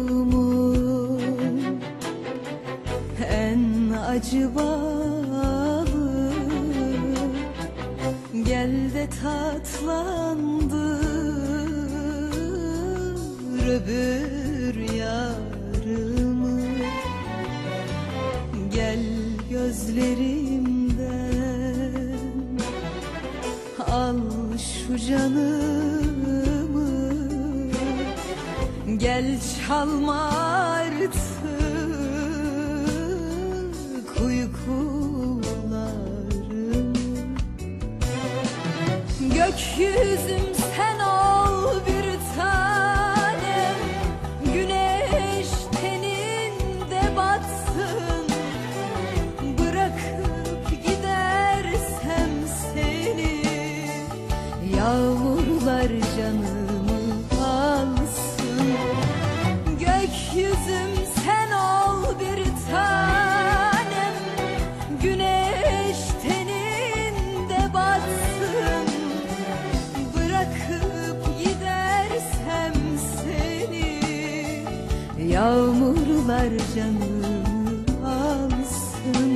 Yokluğumun en acı balı, gel de tatlandır öbür yarımı. Gel gözlerimden al şu canımı, gel çalma artık uykularımı. Gökyüzüm sen ol bir tanem, güneş teninde batsın. Bırakıp gidersem seni, yağmurlar canımı alsın. Gökyüzüm sen ol bir tanem, güneş teninde batsın. Bırakıp gidersem seni, yağmurlar canımı alsın.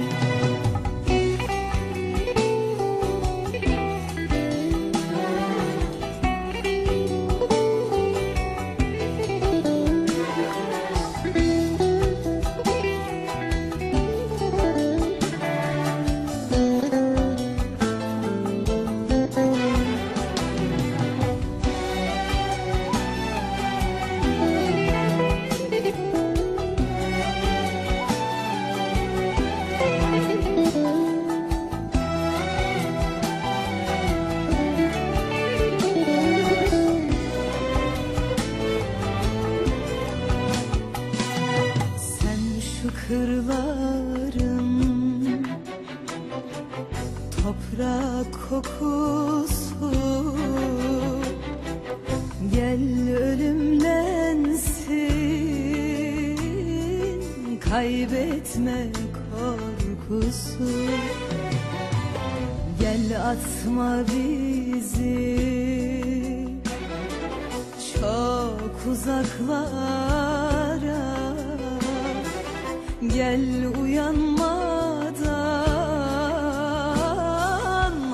Kırlarım toprak kokusu, gel ölümlensin kaybetme korkusu. Gel atma bizi çok uzaklara, gel uyanmadan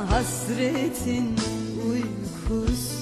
hasretin uykusu.